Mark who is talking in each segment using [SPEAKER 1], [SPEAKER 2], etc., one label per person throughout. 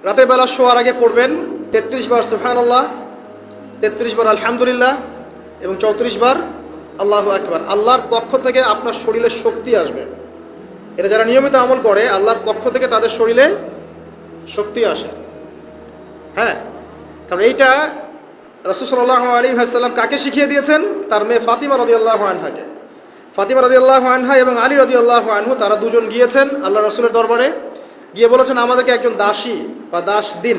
[SPEAKER 1] রাতের বেলা শোয়ার আগে পড়বেন 33 বার সুবহানাল্লাহ, 33 বার আলহামদুলিল্লাহ এবং 34 বার আল্লাহু আকবার। আল্লাহর পক্ষ থেকে আপনার শরীরে শক্তি আসবে। এটা যারা নিয়মিত আমল করে আল্লাহর পক্ষ থেকে তাদের শরীরে শক্তি আসে। হ্যাঁ, কারণ এইটা রাসূল সাল্লাল্লাহু আলাইহি ওয়াসাল্লাম কাকে শিখিয়ে দিয়েছেন? তার মেয়ে ফাতিমা রাদিয়াল্লাহু আনহাকে। ফাতিমা রাদিয়াল্লাহু আনহা এবং আলী রাদিয়াল্লাহু আনহু তারা দুজন গিয়েছেন আল্লাহ রাসূলের দরবারে, গিয়ে বলেছেন আমাদেরকে একজন দাসী বা দাস দিন,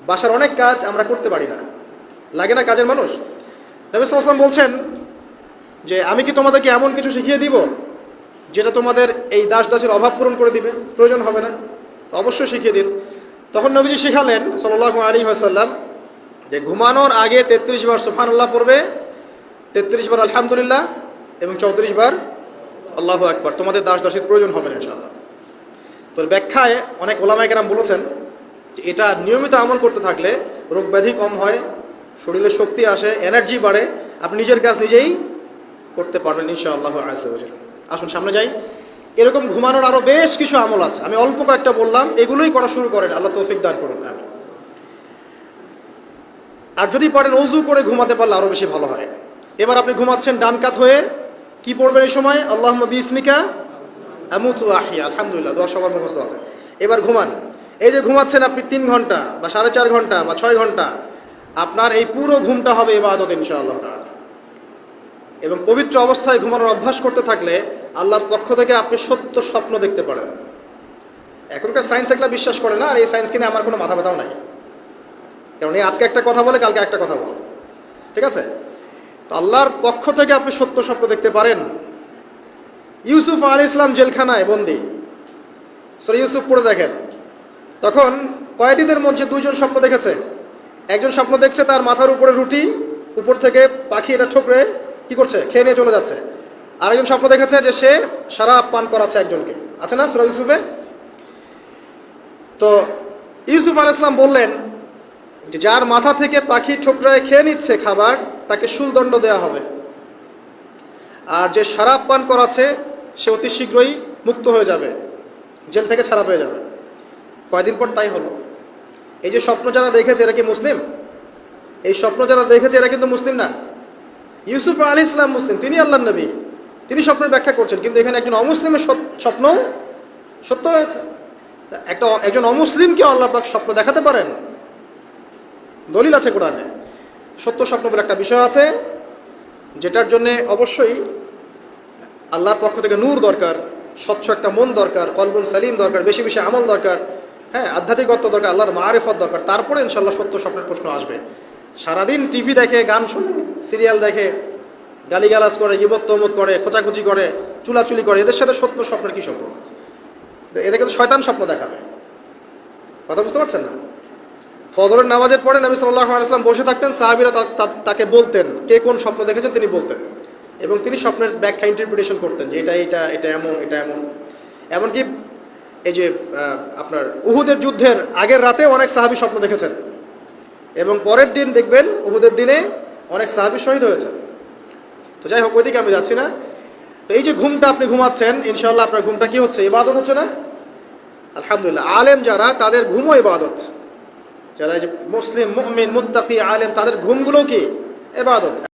[SPEAKER 1] বাসার অনেক কাজ আমরা করতে পারি না, লাগে না কাজের মানুষ। নবী সাল্লাল্লাহু আলাইহি ওয়াসাল্লাম বলছেন যে আমি কি তোমাদেরকে এমন কিছু শিখিয়ে দিব যেটা তোমাদের এই দাস দাসের অভাব পূরণ করে দিবে, প্রয়োজন হবে না? তো অবশ্যই শিখিয়ে দিন। তখন নবীজি শিখালেন সাল্লাল্লাহু আলাইহি ওয়াসাল্লাম যে ঘুমানোর আগে 33 বার সুবহানাল্লাহ পড়বে, 33 বার আলহামদুলিল্লাহ এবং 34 বার আল্লাহু আকবার। তোমাদের দাস দাসের প্রয়োজন হবে না ইনশাআল্লাহ। তো ব্যাখ্যায় অনেক ওলামায়ে কেরাম বলেছেন যে এটা নিয়মিত আমল করতে থাকলে রোগ ব্যাধি কম হয়, শরীরে শক্তি আসে, এনার্জি বাড়ে, আপনি নিজের কাজ নিজেই করতে পারবেন ইনশাআল্লাহ আযজা ওয়া জাল্লা। আসুন সামনে যাই। এরকম ঘুমানোর আরো বেশ কিছু আমল আছে, আমি অল্প কয়েকটা বললাম, এগুলোই করা শুরু করেন, আল্লাহ তৌফিক দান করুন। আর যদি পারেন ওযু করে ঘুমাতে পারলে আরো বেশি ভালো হয়। এবার আপনি ঘুমাচ্ছেন ডান কাত হয়ে, কি পড়বেন এই সময়? আল্লাহুম্মা বিসমিকা আমুতু ওয়া আহইয়া, আলহামদুলিল্লাহ, দোয়া সবার মুখস্থ আছে। এবার ঘুমান। এই যে ঘুমাচ্ছেন আপনি 3 ঘন্টা বা 4.5 ঘন্টা বা 6 ঘন্টা, আপনার এই পুরো ঘুমটা হবে ইবাদত ইনশাআল্লাহ তাআলা। এবং পবিত্র অবস্থায় ঘুমানোর অভ্যাস করতে থাকলে আল্লাহর পক্ষ থেকে আপনি সত্য স্বপ্ন দেখতে পারেন। এখনকার সায়েন্স এগুলা বিশ্বাস করে না, আর এই সায়েন্স কিনে আমার কোনো মাথা ব্যথাও নাই। কারণ এই আজকে একটা কথা বলে কালকে একটা কথা বলে, ঠিক আছে? তো আল্লাহর পক্ষ থেকে আপনি সত্য স্বপ্ন দেখতে পারেন। ইউসুফ আলাইহিস সালাম জেলখানায় বন্দী, সূরা ইউসুফ পড়ে দেখেন। তখন কয়েদিদের মধ্যে 2 জন স্বপ্ন দেখেছে। একজন স্বপ্ন দেখছে তার মাথার উপরে রুটি, উপর থেকে পাখি এটা ঠোকরে কি করছে, খেয়ে নিয়ে চলে যাচ্ছে। আরেকজন স্বপ্ন দেখেছে যে সে শরাব পান করাচ্ছে একজনকে, আছে না সূরা ইউসুফে? তো ইউসুফ আলাইহিস সালাম বললেন যে যার মাথা থেকে পাখি ঠোকরায় খেয়ে নিচ্ছে খাবার, তাকে শুলদণ্ড দেওয়া হবে। আর যে শরাব পান করাচ্ছে সে অতি শীঘ্রই মুক্ত হয়ে যাবে, জেল থেকে ছাড়া পেয়ে যাবে। কয়েকদিন পর তাই হলো। এই যে স্বপ্ন যারা দেখেছে এরা কি মুসলিম? এই স্বপ্ন যারা দেখেছে এরা কিন্তু মুসলিম না। ইউসুফ আলাইহিস সালাম মুসলিম, তিনি আল্লাহর নবী, তিনি স্বপ্নের ব্যাখ্যা করছেন, কিন্তু এখানে একজন অমুসলিমের স্বপ্ন সত্য হয়েছে। একজন অমুসলিমকে আল্লাহ পাক স্বপ্ন দেখাতে পারেন, দলিল আছে কোরআনে। সত্য স্বপ্ন বলে একটা বিষয় আছে, যেটার জন্য অবশ্যই আল্লাহর পক্ষ থেকে নূর দরকার, স্বচ্ছ একটা মন দরকার, কলবুল সালিম দরকার, বেশি বেশি আমল দরকার, হ্যাঁ, আধ্যাত্মিকত্ব দরকার, আল্লাহর মারিফত দরকার। তারপরে ইনশাআল্লাহ সত্য স্বপ্নের প্রশ্ন আসবে। সারাদিন টিভি দেখে, গান শুনে, সিরিয়াল দেখে, গালিগালাজ করে, গীবত তহমত করে, খোঁচাখুচি করে, চুলাচুলি করে, এদের সাথে সত্য স্বপ্নের কি সম্পর্ক? এদেরকে তো শয়তান স্বপ্ন দেখাবে। কথা বুঝতে পারছেন না? ফজরের নামাজের পরে নবী সাল্লাল্লাহু আলাইহি ওয়াসাল্লাম বসে থাকতেন, সাহাবীরা তাকে বলতেন কে কোন স্বপ্ন দেখেছেন, তিনি বলতেন, এবং তিনি স্বপ্নের ব্যাখ্যা ইন্টারপ্রিটেশন করতেন যে এটা এমন, এটা এমন। এমনকি এই যে আপনার উহুদের যুদ্ধের আগের রাতে অনেক সাহাবী স্বপ্ন দেখেছেন, এবং পরের দিন দেখবেন উহুদের দিনে অনেক সাহাবী শহীদ হয়েছে। তো যাই হোক, ওইদিকে আমি যাচ্ছি না। তো এই যে ঘুমটা আপনি ঘুমাচ্ছেন, ইনশাআল্লাহ আপনার ঘুমটা কি হচ্ছে? ইবাদত হচ্ছে না? আলহামদুলিল্লাহ। আলেম যারা, তাদের ঘুমও ইবাদত। যারা এই যে মুসলিম, মুমিন, মুত্তাকি, আলেম, তাদের ঘুমগুলো কি ইবাদত।